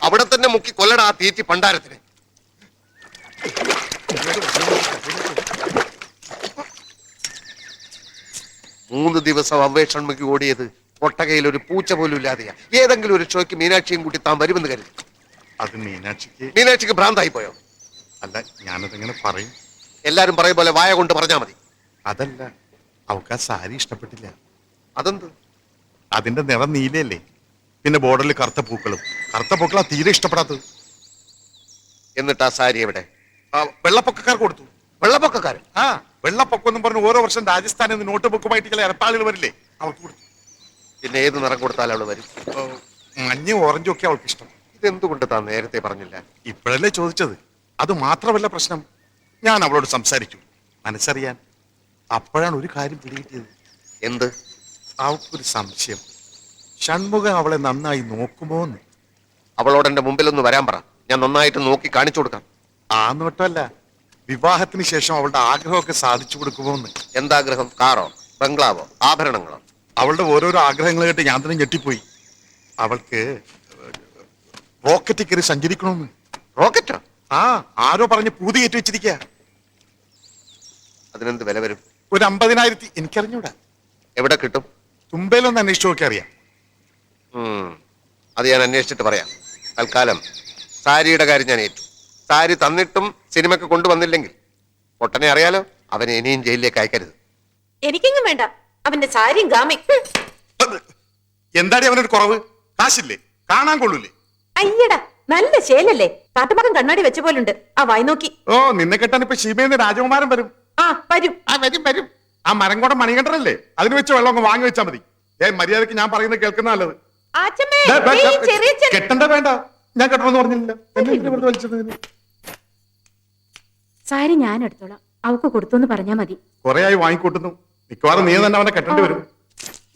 അവിടെ തന്നെ മുക്കി കൊല്ലട ആ തീറ്റി പണ്ടാരത്തിന്. മൂന്ന് ദിവസം അന്വേഷണമുക്കി ഓടിയത് ഒട്ടകയിൽ ഒരു പൂച്ച പോലും ഇല്ലാതെയാ. ഏതെങ്കിലും ഒരു ഷോയ്ക്ക് മീനാക്ഷിയും കൂട്ടി താൻ വരുമെന്ന് കരുതി. അത് മീനാക്ഷിക്ക് ഭ്രാന്തായി പോയോ? അല്ല, ഞാനതെങ്ങനെ പറയും? എല്ലാരും പറയും പോലെ വായ കൊണ്ട് പറഞ്ഞാ മതി. അതല്ല, അവൾക്ക് ആ സാരി ഇഷ്ടപ്പെട്ടില്ല. അതെന്ത്? അതിന്റെ നിറം നീലയല്ലേ, പിന്നെ ബോർഡറിൽ കറുത്ത പൂക്കളാ തീരെ ഇഷ്ടപ്പെടാത്തത്. എന്നിട്ട് ആ സാരി എവിടെ? വെള്ളപ്പൊക്കക്കാർ കൊടുത്തു. വെള്ളപ്പൊക്കക്കാരൻ? ആ, വെള്ളപ്പൊക്കം എന്നും പറഞ്ഞ് ഓരോ വർഷം രാജസ്ഥാനിൽ നിന്ന് നോട്ട് ബുക്കുമായിട്ട് ചില ഇരട്ടാളുകൾ വരില്ലേ, അവൾക്ക് കൊടുത്തു. പിന്നെ ഏത് നിറം കൊടുത്താൽ അവള് വരും? മഞ്ഞയും ഓറഞ്ചും ഒക്കെ അവൾക്ക് ഇഷ്ടം. ഇതെന്തുകൊണ്ട് താൻ നേരത്തെ പറഞ്ഞില്ല? ഇപ്പോഴല്ലേ ചോദിച്ചത്. അത് മാത്രമല്ല പ്രശ്നം, ഞാൻ അവളോട് സംസാരിച്ചു മനസ്സറിയാൻ. അപ്പോഴാണ് ഒരു കാര്യം പിടികിട്ടിയത്. എന്ത്? അവൾക്കൊരു സംശയം, ഷൺമുഖം അവളെ നന്നായി നോക്കുമോ എന്ന്. അവളോട് എന്റെ മുമ്പിലൊന്ന് വരാൻ പറ, ഞാൻ നന്നായിട്ട് നോക്കി കാണിച്ചു കൊടുക്കാം. ആ നോട്ടമല്ല, വിവാഹത്തിന് ശേഷം അവളുടെ ആഗ്രഹമൊക്കെ സാധിച്ചു കൊടുക്കുമോ എന്ന്. എന്താഗ്രഹം? കാറോ, ബംഗ്ലാവോ, ആഭരണങ്ങളോ? അവളുടെ ഓരോരോ ആഗ്രഹങ്ങൾ കേട്ട് ഞാൻ തന്നെ ഞെട്ടിപ്പോയി. അവൾക്ക് റോക്കറ്റിൽ കയറി സഞ്ചരിക്കണമെന്ന്. റോക്കറ്റോ? ആ, ആരോ പറഞ്ഞ് പൂതി കയറ്റി വെച്ചിരിക്കുക. അതിനെന്ത് വില വരും? ഒരു 50,000. എനിക്കറിഞ്ഞൂടാ. എവിടെ കിട്ടും? തുമ്പയിലൊന്ന് അന്വേഷിച്ചു നോക്കി അറിയാം. അത് ഞാൻ അന്വേഷിച്ചിട്ട് പറയാം. തൽക്കാലം സാരിയുടെ കാര്യം ഞാൻ ഏറ്റു. സാരി തന്നിട്ടും സിനിമയ്ക്ക് കൊണ്ടുവന്നില്ലെങ്കിൽ പൊട്ടനെ അറിയാലോ, അവനെ ഇനിയും ജയിലിലേക്ക് അയക്കരുത്. എനിക്കെങ്കിലും വേണ്ട അവന്റെ സാരിയും ഗാമയും. എന്താടി അവനൊരു കുറവ്? കാശില്ലേ? കാണാൻ കൊള്ളൂലേ? അയ്യടാ, നല്ല ശേലല്ലേ, കാട്ടുമകം കണ്ണാടി വെച്ച പോലുണ്ട് ആ വായി നോക്കി. ഓ, നിന്നെ കെട്ടാൻ ഇപ്പൊ ശീമേന്ന് രാജകുമാരൻ വരും. ആ വരും. വരും. ആ മരംകോടം മണികണ്ഠനല്ലേ, അതിന് വെച്ച് വെള്ളം അങ്ങ് വാങ്ങി വെച്ചാൽ മതി. മര്യാദക്ക് ഞാൻ പറയുന്നത് കേൾക്കുന്ന നല്ലത്. കെട്ടണ്ട, വേണ്ട, ഞാൻ കെട്ടണമെന്ന് പറഞ്ഞില്ല. സാരി ഞാൻ എടുത്തോളാം, അവക്ക് കൊടുത്തോന്ന് പറഞ്ഞാ മതി. കൊറേ ആയി വാങ്ങിക്കൂട്ടുന്നു, മിക്കവാറും നീ തന്നെ അവനെ കെട്ടേണ്ടി വരും.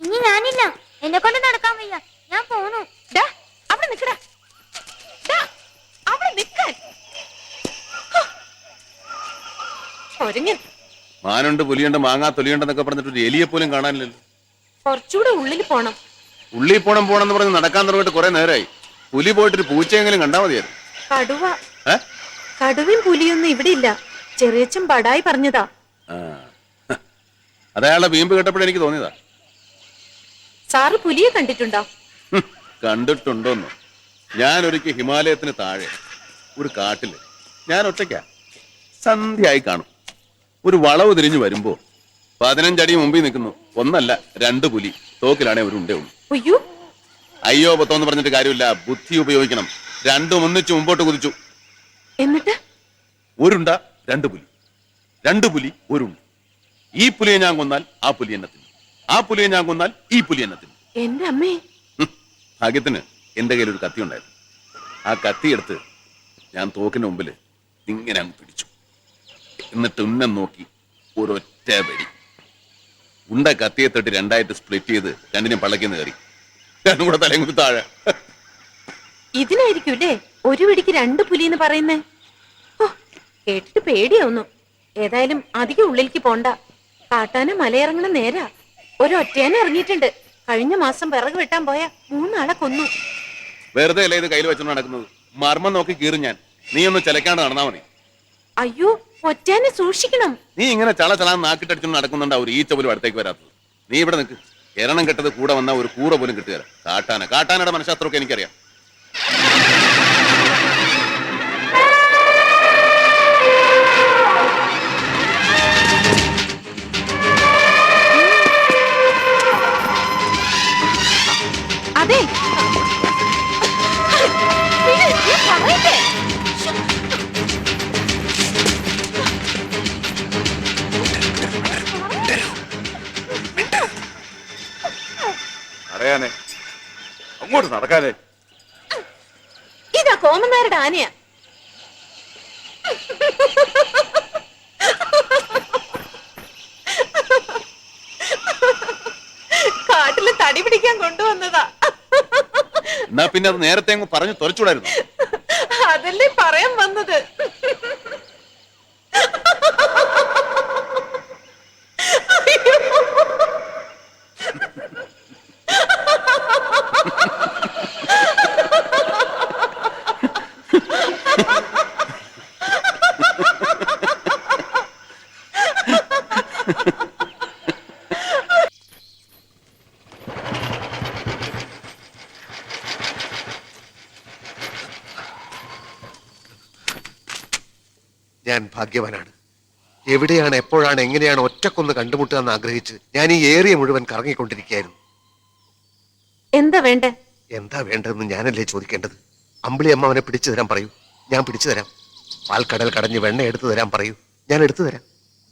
ഇനി ഞാനില്ല, എന്നെ കൊണ്ട് നടക്കാൻ വയ്യ, ഞാൻ പോന്നു. അവിടെ നിക്കടാ, അവിടെ നിക്കാൻ. മാനുണ്ട്, പുലിയുണ്ട്, മാങ്ങാ തൊലിയുണ്ടെന്നൊക്കെ പറഞ്ഞിട്ട് ഒരു എലിയെ പോലും കാണാനില്ലല്ലോ. കുറച്ചുകൂടെ ഉള്ളിൽ പോണം. ഉള്ളിൽ പോണെന്ന് പറഞ്ഞ് നടക്കാൻ തുടങ്ങിയിട്ട് കുറെ നേരമായി. പുലി പോയിട്ടൊരു പൂച്ചയെങ്കിലും കണ്ടാ മതിയായിരുന്നു. കടുവ. കടുവയും പുലിയൊന്നും ഇവിടെ ഇല്ല, ചെറിയച്ഛൻ ബടായി പറഞ്ഞതാ. അതയാളുടെ വീമ്പ് കേട്ടപ്പോഴേ എനിക്ക് തോന്നിയതാ. സാറ് പുലിയെ കണ്ടിട്ടുണ്ടോ? കണ്ടിട്ടുണ്ടോന്നോ? ഞാൻ ഒരിക്കൽ ഹിമാലയത്തിന് താഴെ ഒരു കാട്ടില്, ഞാൻ ഒറ്റയ്ക്കാ, സന്ധ്യയായി കാണും. ഒരു വളവ് തിരിഞ്ഞു വരുമ്പോ 15 അടി മുമ്പിൽ നിൽക്കുന്നു ഒന്നല്ല 2 പുലി. തോക്കിലാണെ ഒരു ഉണ്ടേ ഉള്ളൂ. അയ്യോ പത്തോന്ന് പറഞ്ഞിട്ട് കാര്യമില്ല, ബുദ്ധി ഉപയോഗിക്കണം. രണ്ടും ഒന്നിച്ചു മുമ്പോട്ട് കുതിച്ചു. എന്നിട്ട് ഒരുണ്ട 2 പുലി, 2 പുലി ഒരുണ്ട്. ഈ പുലിയെ ഞാൻ കൊന്നാൽ ആ പുലി എണ്ണത്തിന്, ആ പുലിയെ ഞാൻ കൊന്നാൽ ഈ പുലി എണ്ണത്തിന്. എന്റെ അമ്മേ. ഭാഗ്യത്തിന് എന്റെ കയ്യിൽ ഒരു കത്തി ഉണ്ടായിരുന്നു. ആ കത്തി എടുത്ത് ഞാൻ തോക്കിന് മുമ്പിൽ ഇങ്ങനെ അങ്ങ് പിടിച്ചു. എന്നിട്ട് ഉന്നം നോക്കി ഒരൊറ്റ വെടി. ഉണ്ട കത്തിയെ തൊട്ട് 2ആയിട്ട് സ്പ്ലിറ്റ് ചെയ്ത് രണ്ടിനെയും പള്ളക്കിന്ന് കയറി. രണ്ടും കൂടെ തലയും കുത്തി താഴെ. ഇതിനായിരിക്കൂല്ലേ ഒരു വെടിക്ക് 2 പുലിന്ന് പറയുന്നേ? കേട്ടിട്ട് പേടിയാവുന്നു. ഏതായാലും അധികം ഉള്ളിലേക്ക് പോണ്ട. കാട്ടാന മലയിറങ്ങണ നേരാ. ഒരു ഒറ്റയാനെ ഇറങ്ങിയിട്ടുണ്ട്. കഴിഞ്ഞ മാസം വിറക് വെട്ടാൻ പോയ 3 ആളെ കൊന്നു. വെറുതെ അല്ലേ ഇത് കയ്യിൽ വെച്ചോണ്ട് നടക്കുന്നത്? മർമ്മം നോക്കി കീറും ഞാൻ. നീ ഒന്ന് ചിലക്കാണ്ട് നടന്നാ മതി. അയ്യോ, ഒറ്റയാനെ സൂക്ഷിക്കണം. നീ ഇങ്ങനെ ചളാന്ന് നാക്കിട്ടടിച്ചോണ്ട് നടക്കുന്നുണ്ടാവും ഒരു ഈച്ച പോലും അടുത്തേക്ക് വരാത്തത്. നീ ഇവിടെ നിൽക്ക്. എരണം കെട്ടത് കൂടെ വന്ന ഒരു കൂറ പോലും കിട്ടുകയില്ല. കാട്ടാനയുടെ മനഃശാസ്ത്രമൊക്കെ എനിക്കറിയാം. അതെ, അറിയാനേ അങ്ങോട്ട് നടക്കാനേ. ഇതാ കോമനാരുടെ ആനയാ. കാട്ടില് തടി പിടിക്കാൻ കൊണ്ടുവന്നതാ. എന്നാ പിന്നെ അത് നേരത്തെ അങ്ങ് പറഞ്ഞു തുറച്ചുകൂടായിരുന്നു. അതല്ലേ പറയാൻ വന്നത്. ഞാൻ ഭാഗ്യവാനാണ്. എവിടെയാണ്, എപ്പോഴാണ്, എങ്ങനെയാണ് ഒറ്റക്കൊന്ന് കണ്ടുമുട്ടുക എന്ന് ആഗ്രഹിച്ച് ഞാൻ ഈ ഏരിയ മുഴുവൻ കറങ്ങിക്കൊണ്ടിരിക്കുകയായിരുന്നു. എന്താ വേണ്ടേ? എന്താ വേണ്ടതെന്ന് ഞാനല്ലേ ചോദിക്കേണ്ടത്? അമ്പിളി അമ്മ അവനെ പിടിച്ചു തരാൻ പറയൂ, ഞാൻ പിടിച്ചു തരാം. പാൽക്കടൽ കടഞ്ഞ് വെണ്ണ എടുത്തു തരാൻ പറയൂ, ഞാൻ എടുത്തു തരാം.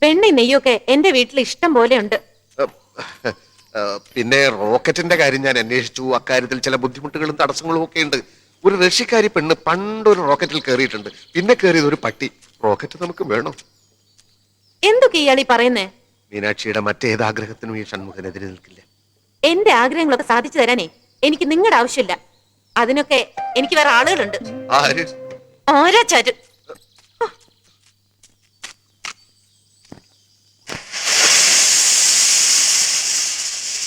വെണ്ണ നെയ്യൊക്കെ എന്റെ വീട്ടിൽ ഇഷ്ടം പോലെ ഉണ്ട്. പിന്നെ റോക്കറ്റിന്റെ കാര്യം ഞാൻ അന്വേഷിച്ചു. അക്കാര്യത്തിൽ ചില ബുദ്ധിമുട്ടുകളും തടസ്സങ്ങളും ഒക്കെ ഉണ്ട്. ഒരു റഷ്യക്കാരി പെണ്ണ് പണ്ടൊരു റോക്കറ്റിൽ കയറിയിട്ടുണ്ട്. പിന്നെ കയറിയത് ഒരു പട്ടി. റോക്കറ്റ് നമുക്ക് വേണോ? എന്തൊക്കെ ഇയാളീ പറയുന്നേ? മീനാക്ഷിയുടെ മറ്റേത് ആഗ്രഹത്തിനും ഈ ഷൺമുഖനെതിരെ നിൽക്കില്ല. എന്റെ ആഗ്രഹങ്ങളൊക്കെ സാധിച്ചു തരാനേ എനിക്ക് നിങ്ങളുടെ ആവശ്യമില്ല. അതിനൊക്കെ എനിക്ക് വേറെ ആളുകളുണ്ട്. ആര്? ആരാച്ചാര്?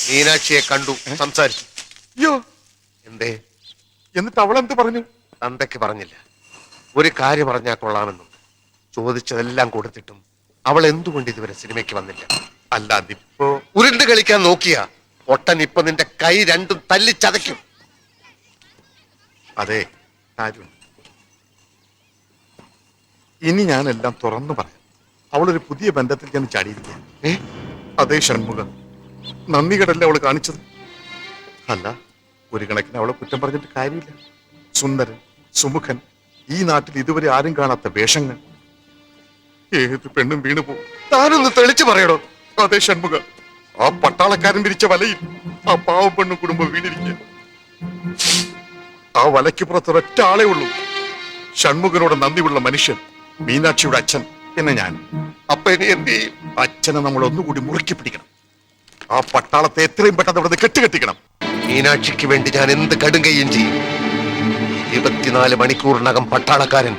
മീനാക്ഷിയെ കണ്ടു, സംസാരിച്ചു. അയ്യോ, എന്തേ? എന്നിട്ട് അവളെന്ത് പറഞ്ഞു? തന്തയ്ക്ക് പറഞ്ഞില്ല. ഒരു കാര്യം പറഞ്ഞാൽ കൊള്ളാമെന്നുണ്ട്. ചോദിച്ചതെല്ലാം കൊടുത്തിട്ടും അവൾ എന്തുകൊണ്ട് ഇതുവരെ സിനിമയ്ക്ക് വന്നില്ല? അല്ല, അതിപ്പോ ഉരുണ്ട് കളിക്കാൻ നോക്കിയാ ഒട്ടൻ ഇപ്പൊ നിന്റെ കൈ രണ്ടും തല്ലിച്ചതയ്ക്കും. അതെ, കാര്യം ഇനി ഞാനെല്ലാം തുറന്നു പറയാം. അവളൊരു പുതിയ ബന്ധത്തിൽ ഞാൻ ചാടിയിരിക്കുക. അതേ ഷൺമുഖം, നന്ദി കടല്ലേ അവള് കാണിച്ചത്? അല്ല, ഒരു കണക്കിന് അവളെ കുറ്റം പറഞ്ഞിട്ട് കാര്യമില്ല. സുന്ദരൻ, സുമുഖൻ, ഈ നാട്ടിൽ ഇതുവരെ ആരും കാണാത്ത വേഷങ്ങൾ. ഏത് പെണ്ണും വീണു പോകും. താനൊന്ന് തെളിച്ചു പറയണോ? അതേ ഷൺമുഖ, ആ പട്ടാളക്കാരൻ വിരിച്ച വലയിൽ ആ പാവം പെണ്ണും കുടുംബം വീണിരിക്കുക. ആ വലയ്ക്ക് പുറത്ത് ഒരൊറ്റ ആളേ ഉള്ളൂ. ഷൺമുഖനോട് നന്ദിയുള്ള മനുഷ്യൻ, മീനാക്ഷിയുടെ അച്ഛൻ, പിന്നെ ഞാൻ. അപ്പൊ ഇനി എന്ത് ചെയ്യും? അച്ഛനെ നമ്മൾ ഒന്നുകൂടി മുറുക്കി പിടിക്കണം. ആ പട്ടാളത്തെ എത്രയും പെട്ടെന്ന് ഇവിടുന്ന് കെട്ടുകെട്ടിക്കണം. മീനാക്ഷിക്ക് വേണ്ടി ഞാൻ എന്ത് കടുങ്കയും ചെയ്യും. 24 മണിക്കൂറിനകം പട്ടാളക്കാരൻ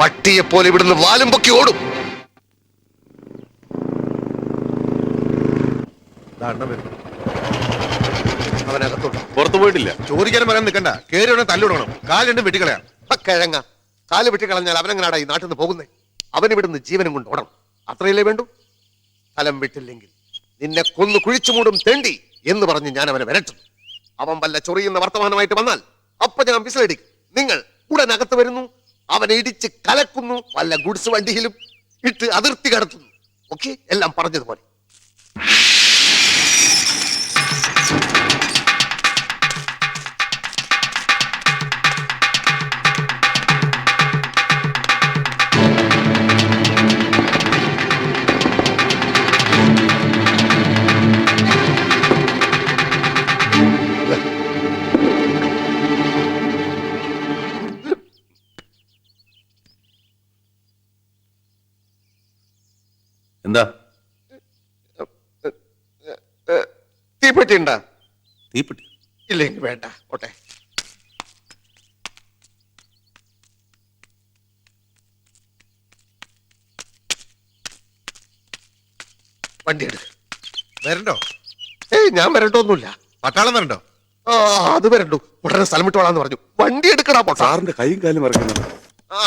പട്ടിയെപ്പോലെ ഇവിടുന്ന് വാലും പൊക്കി ഓടും. അവനകത്തോട്ട് പുറത്തു പോയിട്ടില്ല. ചോദിക്കാനും പറയാൻ നിൽക്കണ്ട. കേറി തല്ലിടണം. കാലുണ്ട് വെട്ടിക്കളയാം. കിഴങ്ങ കാല് വെട്ടിക്കളഞ്ഞാൽ അവനെങ്ങനാടാ ഈ നാട്ടിൽ നിന്ന് പോകുന്നേ? അവനിവിടുന്ന് ജീവനും കൊണ്ട് ഓടണം. അത്രയല്ലേ വേണ്ടു? സ്ഥലം വിട്ടില്ലെങ്കിൽ നിന്നെ കൊന്നു കുഴിച്ചു മൂടും തെണ്ടി എന്ന് പറഞ്ഞ് ഞാൻ അവനെ വരട്ടും. അവൻ വല്ല ചൊറിയുന്ന വർത്തമാനമായിട്ട് വന്നാൽ അപ്പൊ ഞാൻ വിസിലടിക്കും. നിങ്ങൾ ഉടനകത്ത് വരുന്നു, അവനെ ഇടിച്ച് കലക്കുന്നു, വല്ല ഗുഡ്സ് വണ്ടിയിലും ഇട്ട് അതിർത്തി കടത്തുന്നു. ഓക്കെ, എല്ലാം പറഞ്ഞതുപോലെ. എന്താ തീപ്പെട്ടി ഉണ്ടാ? തീപ്പെട്ടി? ഇല്ലെങ്കിൽ വേണ്ട, ഓട്ടെ. വണ്ടി എടുക്ക. വരണ്ടോ? ഞാൻ വരണ്ടോന്നുമില്ല. പട്ടാളം വരണ്ടോ? അത് വരണ്ടു. ഉടനെ സ്ഥലം വിട്ടോളാന്ന് പറഞ്ഞു. വണ്ടി എടുക്കടാ പൊട്ടാ. സാറിന്റെ കൈയും കാലും മറക്കുന്നു.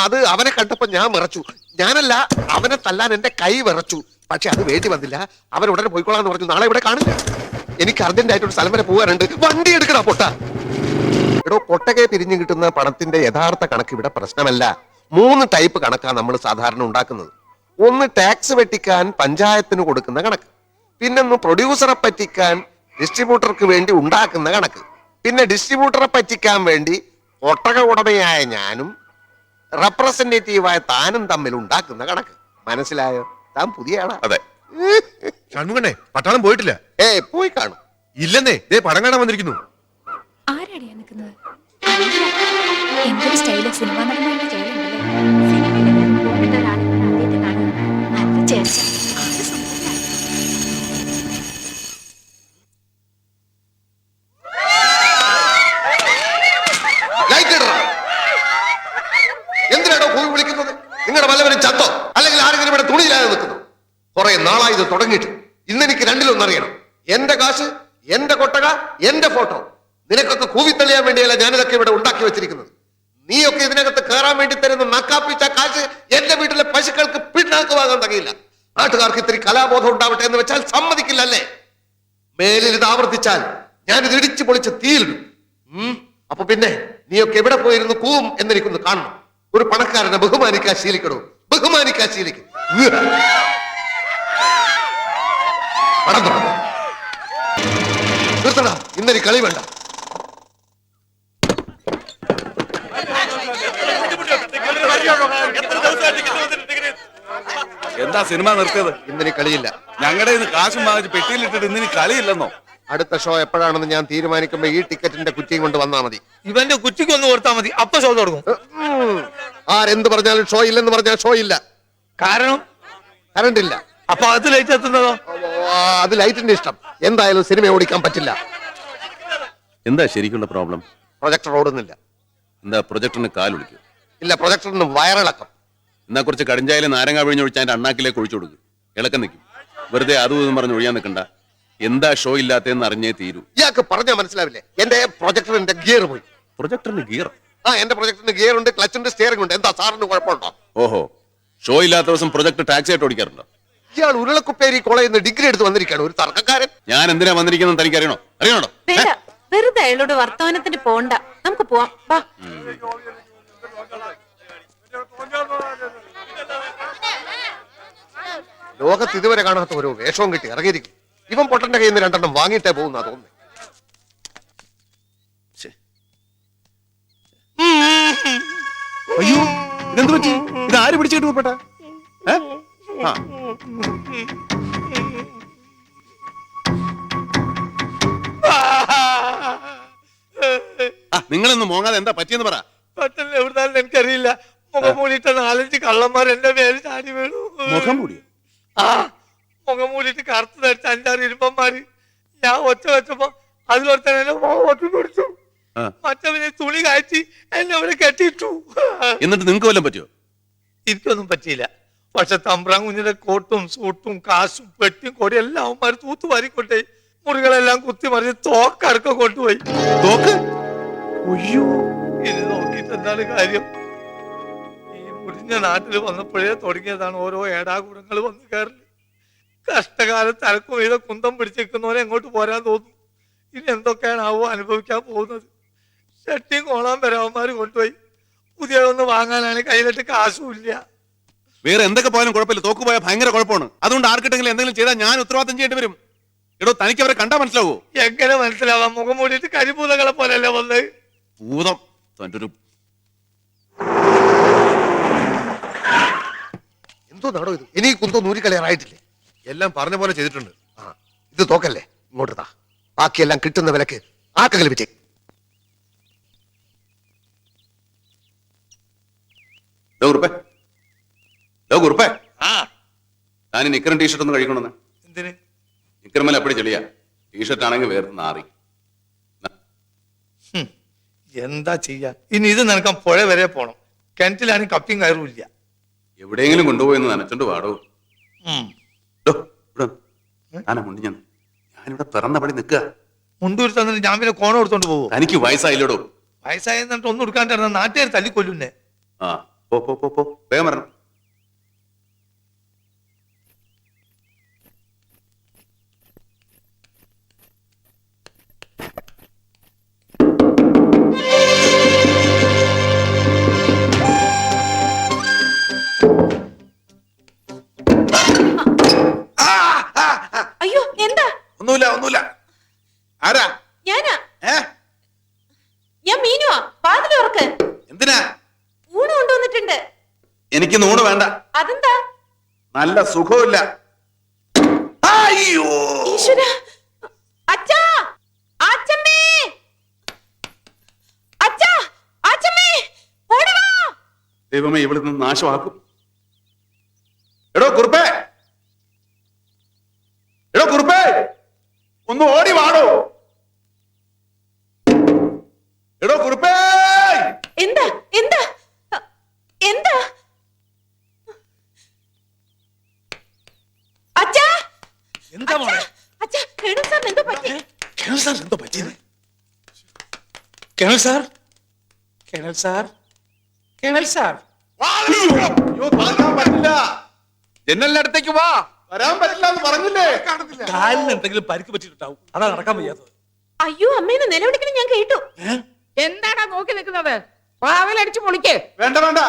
അത് അവനെ കണ്ടപ്പോ ഞാൻ വിറച്ചു. ഞാനല്ല, അവനെ തല്ലാൻ എന്റെ കൈ വിറച്ചു. പക്ഷെ അത് വേണ്ടി വന്നില്ല. അവൻ ഉടനെ പോയിക്കോളാന്ന് പറഞ്ഞു. നാളെ ഇവിടെ കാണില്ല. എനിക്ക് അർജന്റായിട്ട് ഒരു സ്ഥലം വരെ പോകാനുണ്ട്. വണ്ടി എടുക്കടാ പൊട്ടാ. എടോ, കൊട്ടകെ പിരിഞ്ഞു കിട്ടുന്ന പണത്തിന്റെ യഥാർത്ഥ കണക്ക് ഇവിടെ പ്രശ്നമല്ല. 3 ടൈപ്പ് കണക്കാണ് നമ്മൾ സാധാരണ ഉണ്ടാക്കുന്നത്. ഒന്ന് ടാക്സ് വെട്ടിക്കാൻ പഞ്ചായത്തിന് കൊടുക്കുന്ന കണക്ക്, പിന്നൊന്ന് പ്രൊഡ്യൂസറെ പറ്റിക്കാൻ ഡിസ്ട്രിബ്യൂട്ടർക്ക് വേണ്ടി ഉണ്ടാക്കുന്ന കണക്ക്, പിന്നെ ഡിസ്ട്രിബ്യൂട്ടറെ പറ്റിക്കാൻ വേണ്ടി ഒട്ടക ഉടമയായ ഞാനും റെപ്രസെന്റേറ്റീവായ താനും തമ്മിൽ ഉണ്ടാക്കുന്ന കണക്ക്. മനസ്സിലായോ? താൻ പുതിയ ആളാ. അതെ. ഷൺമുഖനെ, പട്ടാളം പോയിട്ടില്ല. പോയി കാണും. ഇല്ലെന്നേ, ദേ പടം കാണാൻ വന്നിരിക്കുന്നു. ആരാടിയാ നിൽക്കുന്നത്? എന്തൊരു സ്റ്റൈല്! സിനിമ നടന്മാരുടെ സ്റ്റൈലുണ്ടല്ലേ. നല്ല ചേർച്ച. ആള് സുന്ദരനാ. എന്തിനാണോ പോയി വിളിക്കുന്നത്? നിങ്ങളുടെ വല്ലവരും ചത്തോ അല്ലെങ്കിൽ ആരെങ്കിലും ഇവിടെ തുണിയില്ലാതെ നിൽക്കുന്നു? കുറെ നാളായി ഇത് തുടങ്ങിയിട്ട്. ഇന്നെനിക്ക് രണ്ടിലൊന്നറിയണം. എന്റെ കാശ്, എന്റെ കൊട്ടക, എന്റെ ഫോട്ടോ. നിനക്കൊക്കെ കൂവിത്തള്ളിയാൻ വേണ്ടിയല്ല ഞാനിതൊക്കെ ഇവിടെ ഉണ്ടാക്കി വെച്ചിരിക്കുന്നത്. നീയൊക്കെ ഇതിനകത്ത് കയറാൻ വേണ്ടി തരുന്ന നക്കാപ്പിച്ച കാശ് എന്റെ വീട്ടിലെ പശുക്കൾക്ക് പിന്നാക്ക് വാങ്ങാൻ തകയില്ല. നാട്ടുകാർക്ക് ഇത്തിരി കലാബോധം ഉണ്ടാവട്ടെ എന്ന് വെച്ചാൽ സമ്മതിക്കില്ല അല്ലേ? മേലിൽ ഇത് ആവർത്തിച്ചാൽ ഞാനിത് ഇടിച്ചു പൊളിച്ച് തീയിലിടും. അപ്പൊ പിന്നെ നീയൊക്കെ എവിടെ പോയിരുന്നു കൂവും എന്നെനിക്കൊന്ന് കാണണം. ഒരു പണക്കാരനെ ബഹുമാനിക്കാൻ ശീലിക്കണോ? ബഹുമാനിക്കാച്ചിയിലേക്ക് നിർത്തടാ, ഇന്നലെ കളി വേണ്ട. എന്താ സിനിമ നിർത്തിയത്? ഇന്നലെ കളിയില്ല. ഞങ്ങളുടെ ഇന്ന് കാശും വാങ്ങിച്ച് പെട്ടിയിലിട്ടിട്ട് ഇന്നിനി കളിയില്ലെന്നോ? അടുത്ത ഷോ എപ്പോഴാണെന്ന് ഞാൻ തീരുമാനിക്കുമ്പോ ഈ ടിക്കറ്റിന്റെ കുറ്റിയും കൊണ്ട് വന്നാ മതി. ഇവന്റെ കുറ്റിക്ക് ഒന്ന് കൊടുത്താൽ മതി, അപ്പൊ ഷോ തുടങ്ങും. ആരെന്ത് പറഞ്ഞാലും ഷോ ഇല്ലെന്ന് പറഞ്ഞാൽ ഷോ ഇല്ല. കാരണം കറണ്ട് ഇല്ല. അപ്പൊ അത് ലൈറ്റ് എത്തുന്നതോ? അത് ലൈറ്റിന്റെ ഇഷ്ടം. എന്തായാലും സിനിമ ഓടിക്കാൻ പറ്റില്ല. എന്താ ശരിക്കുള്ള പ്രോബ്ലം? പ്രൊജക്ടർ ഓടുന്നില്ല. എന്താ പ്രൊജക്ടറിന് കാലൊളിക്കും? ഇല്ല, പ്രൊജക്ടറിന് വയറിളക്കം. എന്നാ കുറച്ച് കടിഞ്ചായാലും നാരങ്ങ പിഴിഞ്ഞൊഴിച്ച് അതിന്റെ അണ്ണാക്കിലേക്ക് ഒഴിച്ചു കൊടുക്കും. ഇളക്കം നിൽക്കും. വെറുതെ അതും ഇതും പറഞ്ഞ് ഒഴിയാൻ നിൽക്കണ്ട. എന്താ ഷോ ഇല്ലാത്തതെന്ന് അറിഞ്ഞേ തീരൂ. ഇയാൾക്ക് പറഞ്ഞാൽ മനസ്സിലാവില്ലേ? എന്റെ പ്രൊജക്ടറിന്റെ ഗിയർ പോയി. പ്രൊജക്ടറിന് ഗിയർ? എന്റെ പ്രൊജക്ടറിന് ഗിയർ ഉണ്ട്, ക്ലച്ചിന്റെ സ്റ്റിയറിംഗ് ഉണ്ട്. എന്താ സാറിന് കുഴപ്പമുണ്ടോ? ഓഹോ, ഷോ ഇല്ലാത്ത ദിവസം പ്രൊജക്ടർ ടാക്സി ആയിട്ട് ഓടിക്കാറുണ്ടോ? ഇയാൾ ഉരുളക്കുപ്പേരി കോളേജിൽ നിന്ന് ഡിഗ്രി എടുത്ത് വന്നിരിക്കുകയാണ്, ഒരു തർക്കക്കാരൻ. ഞാൻ എന്തിനാ വന്നിരിക്കുന്നത് തനിക്ക് അറിയണോ? അറിയണോ? വേണ്ട, വെറുതെ അയാളോട് വർത്തമാനത്തിന് പോണ്ട. നമുക്ക് പോവാം, വാ. ലോകത്ത് ഇതുവരെ കാണാത്ത ഓരോ വേഷവും കിട്ടി ഇറങ്ങിയിരിക്കും. ഇവൻ പൊട്ടന്റെ കയ്യിൽ നിന്ന് രണ്ടെണ്ണം വാങ്ങിയിട്ടേ പോകുന്ന തോന്നുന്നു. അയ്യോ, ഇതെന്ത് പറ്റി? ഇത് ആര് പിടിച്ചിട്ട് പോപ്പെട്ട? നിങ്ങളൊന്ന് മോങ്ങാതെ എന്താ പറ്റിയെന്ന് പറ. പെട്ടെന്ന് എവിടുന്നാലും എനിക്കറിയില്ല, മുഖം മൂടിയിട്ട് 4-5 കള്ളന്മാർ എന്റെ മേലെ ചാടി വീണു. മുഖം മൂടിയോ? മുഖം മൂടിയിട്ട് കറുത്ത് ധരിച്ച 5-6 ഇരുമ്പന്മാര്. ഞാൻ ഒച്ച വെച്ചപ്പോ അതിലൊരുത്തൻ എന്നെ ഒറ്റ പിടിച്ചു. മറ്റവനെ തുണി കയറ്റി എന്നെ അവിടെ കെട്ടിയിട്ടു. എന്നിട്ട് നിങ്ങൾക്ക് വല്ലതും പറ്റിയോ? എനിക്കൊന്നും പറ്റിയില്ല. പക്ഷെ തമ്പ്രാൻ കുഞ്ഞിന്റെ കോട്ടും സൂട്ടും കാശും പെട്ടിയും കൊടിയും എല്ലാം അവന്മാർ തൂത്തു വാരിക്കൊണ്ടേ മുറികളെല്ലാം കുത്തി മറിച്ച് തോക്കടക്കം കൊണ്ടുപോയി. തോക്ക്? ഇത് നോക്കിയിട്ട് എന്താണ് കാര്യം? ഈ മുടിഞ്ഞ നാട്ടിൽ വന്നപ്പോഴേ തുടങ്ങിയതാണ് ഓരോ ഏടാകൂടങ്ങൾ വന്ന് കയറല്. കഷ്ടകാലത്ത് അലക്കും ചെയ്ത കുന്തം പിടിച്ചിരിക്കുന്നവരെ എങ്ങോട്ട് പോരാൻ തോന്നുന്നു. ഇനി എന്തൊക്കെയാണ് അനുഭവിക്കാൻ പോകുന്നത്? ഷട്ടിയും കോളാൻ വരാവന്മാര് കൊണ്ടുപോയി. പുതിയതൊന്ന് വാങ്ങാനാണ് കയ്യിലിട്ട് കാശും ഇല്ല. വേറെ എന്തൊക്കെ പോയാലും കുഴപ്പമില്ല, തോക്ക് പോയാൽ ഭയങ്കര കുഴപ്പമാണ്. അതുകൊണ്ട് ആർക്കിട്ടെങ്കിലും എന്തെങ്കിലും ചെയ്താൽ ഞാൻ ഉത്തരവാദിത്തം ചെയ്യേണ്ടി വരും. എടോ, തനിക്ക് അവരെ കണ്ടാ മനസ്സിലാവോ? എങ്ങനെ മനസ്സിലാവാം? മുഖം മൂടിയിട്ട് കരിപൂതകളെ പോലെയല്ലേ വന്ന്. ഭൂതം തന്റെ ഒരു എന്തോ നാടോ ഇത്? ഇനി കുന്തോ നൂരിക്കളയാറായിട്ടില്ലേ? എല്ലാം പറഞ്ഞ പോലെ ചെയ്തിട്ടുണ്ട്. ഇത് തോക്കല്ലേ? ഇങ്ങോട്ട് താ. ബാക്കിയെല്ലാം കിട്ടുന്ന വിലക്ക് ആക്കങ്ങൾ വിറ്റേ. ഞാൻ നിക്കറും ടീഷർട്ട് ഒന്ന് കഴിക്കണമെന്ന്. എന്തിന്? നിക്കറുമല്ല എപ്പോഴും ചെളിയാ. ടീഷർട്ട് ആണെങ്കിൽ വേർത്ത് നാറി. എന്താ ചെയ്യാ? ഇനി ഇത് നനക്കാൻ പുഴ വരെ പോണം. കിണറ്റിലാണെങ്കിൽ കപ്പിയും കയറും ഇല്ല. എവിടെയെങ്കിലും കൊണ്ടുപോയെന്ന് നനച്ചോണ്ട് പാടോ. ഞാനിവിടെ പിറന്ന പടി നിൽക്കുക. മുണ്ടൂർ തന്നിട്ട് ഞാൻ പിന്നെ കോണം എടുത്തോണ്ട് പോകും. തനിക്ക് വയസ്സായില്ലടോ. വയസ്സായി എന്നിട്ട് ഒന്നും എടുക്കാണ്ടിരുന്ന നാട്ടുകാർ തല്ലിക്കൊല്ലുന്നേ. ആ, പോ പോ പോ പോ, വേഗം വരണം. അയ്യോ, എന്താ? ഒന്നുമില്ല ഒന്നുമില്ല. ആരാ? ഞാനാ. ഏ? ഞാൻ മീനുവാ. വാതിൽ തുറക്ക്. എന്തിനാ? ഊണ് കൊണ്ടുവന്നിട്ടുണ്ട്. എനിക്ക് നൂണ് വേണ്ട. അതെന്താ? നല്ല സുഖമില്ല. അയ്യോ, ഈശ്വരാ. അച്ഛാ, ആച്ചമ്മേ, അച്ഛാ, ആച്ചമ്മേ, ഓടി വാ. ദൈവമേ, ഇവിടെ നിന്ന് നാശമാക്കും. എടോ കുറുപ്പേ, എടോ കുറുപ്പേ, ഒന്ന് ഓടി വാടോ. എടോ കുറുപ്പേ. എന്താ എന്താ എന്താ? അച്ഛാ, എന്താ മോളെ? അച്ഛാ, കേണൽ സാറിന് എന്തോ പറ്റി? കേണൽ സാർ എന്തോ പറ്റിയത്? Colonel sir, colonel sir, colonel sir. അയ്യോ, താങ്ങാൻ പറ്റില്ല. ജനലിന്റെ അടുത്തേക്ക് വാ. വരാൻ പറ്റില്ല എന്ന് പറഞ്ഞില്ലേ? കാലിന് എന്തെങ്കിലും പരിക്ക് പറ്റിയിട്ടുണ്ടാവും, അതാ നടക്കാൻ വയ്യാത്തത്. അയ്യോ, അമ്മേന്ന് നിലവിളിക്കണം ഞാൻ കേട്ടു. എന്താടാ നോക്കി നിൽക്കുന്നത്? വാതിലടിച്ച് പൊളിക്ക്. വേണ്ട വേണ്ട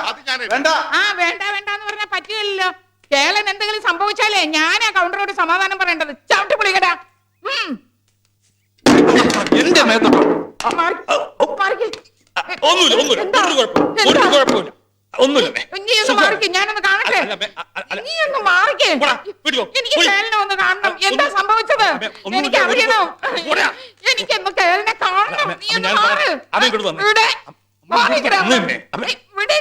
വേണ്ട. ആ വേണ്ട വേണ്ടെന്ന് പറഞ്ഞാൽ പറ്റുകയില്ലല്ലോ. കേളൻ എന്തെങ്കിലും സംഭവിച്ചാലേ ഞാനാ കൗണ്ടറോട് സമാധാനം പറയേണ്ടത്. ചവിട്ടി പൊളിക്കടാ. എന്റെ മേത്തോട്ടോ ഞാനൊന്ന് കാണട്ടെ. നീ ഒന്ന് മാറിക്കേ. എനിക്ക് കേളനെ ഒന്ന് കാണണം. എന്താ സംഭവിച്ചത് എനിക്ക് അറിയണം. എനിക്കൊന്ന് കേളനെ കാണണം. നീ ഒന്ന് മാറ്. ഇവിടെ മാറിക്കടാ. ഇവിടെ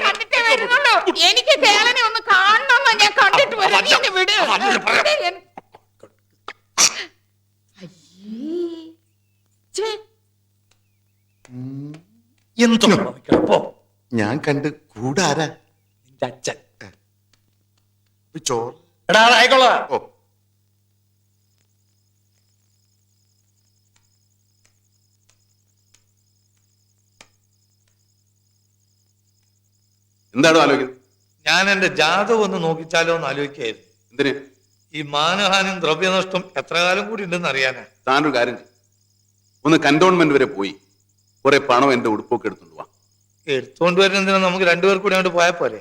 കണ്ടിട്ടേ വരുന്നുള്ളൂ. എനിക്ക് കേളനെ ഒന്ന് കാണണം. ഞാൻ കണ്ടിട്ട് വരാം. നീ എന്നെ വിട്. ഞാൻ കണ്ട് കൂടാരാ നിന്റെ അച്ഛൻ. ചോറ് എടാ ആയിക്കോളാം. ഓ എന്താണോ ആലോചിക്കുന്നത്? ഞാൻ എന്റെ ജാതകം ഒന്ന് നോക്കിച്ചാലോ എന്ന് ആലോചിക്കായിരുന്നു. എന്തിന്? ഈ മാനഹാനിയും ദ്രവ്യനഷ്ടം എത്ര കാലം കൂടി ഉണ്ടെന്ന് അറിയാനാ. താനൊരു കാര്യം ചെയ്യും, ഒന്ന് കന്റോൺമെന്റ് വരെ പോയി കുറെ പണം എന്റെ ഉടുപ്പൊക്കെ എടുത്തോണ്ട് വാ. എടുത്തോണ്ട് വരുന്നതിന് നമുക്ക് രണ്ടുപേർ കൂടി അങ്ങോട്ട് പോയാൽ പോരെ?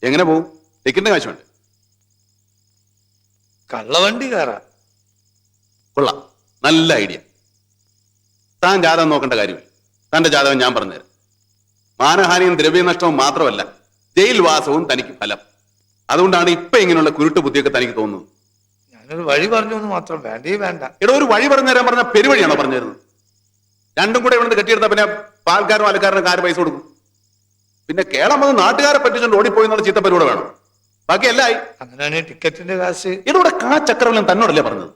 എങ്ങനെ പോകും? ടിക്കറ്റിന്റെ കാശ് വേണ്ടേ? കള്ളവണ്ടി കയറാ. കൊള്ളാം, നല്ല ഐഡിയ. താൻ ജാതകം നോക്കേണ്ട കാര്യമില്ല. തന്റെ ജാതകം ഞാൻ പറഞ്ഞുതരാം. മാനഹാനിയും ദ്രവ്യനഷ്ടവും മാത്രമല്ല, ജയിൽ വാസവും തനിക്ക് ഫലം. അതുകൊണ്ടാണ് ഇപ്പൊ ഇങ്ങനെയുള്ള കുരുട്ട് ബുദ്ധിയൊക്കെ തനിക്ക് തോന്നുന്നത്. ഞാനൊരു വഴി പറഞ്ഞു എന്ന് മാത്രം. വേണ്ടേ വേണ്ട. എടോ, ഒരു വഴി പറഞ്ഞു തരാൻ പറഞ്ഞ പെരുവഴിയാണോ പറഞ്ഞു തരുന്നത്? രണ്ടും കൂടെ ഇവിടെ കെട്ടിയെടുത്താ പിന്നെ പാൽക്കാരും ആൽക്കാരനും കാര് പൈസ കൊടുക്കും. പിന്നെ കേരളം വന്ന് നാട്ടുകാരെ പറ്റിച്ചുകൊണ്ട് ഓടിപ്പോയി എന്നുള്ള ചീത്ത പരിപാടി വേണം. ബാക്കി എല്ലായി. അങ്ങനെയാണെങ്കിൽ ടിക്കറ്റിന്റെ കാശ് ഇതിവിടെ ചക്രവലം തന്നോടല്ലേ പറഞ്ഞത്?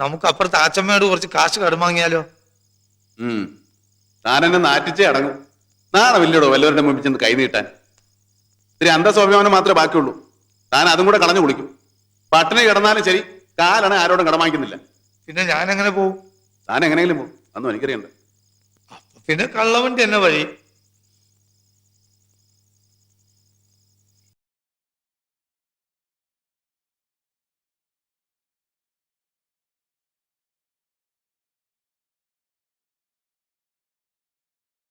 നമുക്ക് അപ്പുറത്ത് ആച്ചമ്മയോട് കുറച്ച് കാശ് കടം വാങ്ങിയാലോ? താൻ എന്നെ നാറ്റിച്ചേ അടങ്ങും. നാളെ വലിയടോ വല്ലവരുടെ മുമ്പിൽ ചെന്ന് കൈ നീട്ടാൻ. ഇത്തിരി അന്തസ്വാഭിമാനം മാത്രമേ ബാക്കിയുള്ളൂ. താൻ അതും കൂടെ കളഞ്ഞു കുളിക്കും. പട്ടിണി കിടന്നാലും ശരി, കാലാണ് ആരോടും കടം വാങ്ങിക്കുന്നില്ല. പിന്നെ ഞാൻ എങ്ങനെ പോകും? താൻ എങ്ങനെയെങ്കിലും പോകും, അതൊന്നും എനിക്കറിയണ്ട. പിന്നെ കള്ളവണ്ടി എന്നെ വഴി.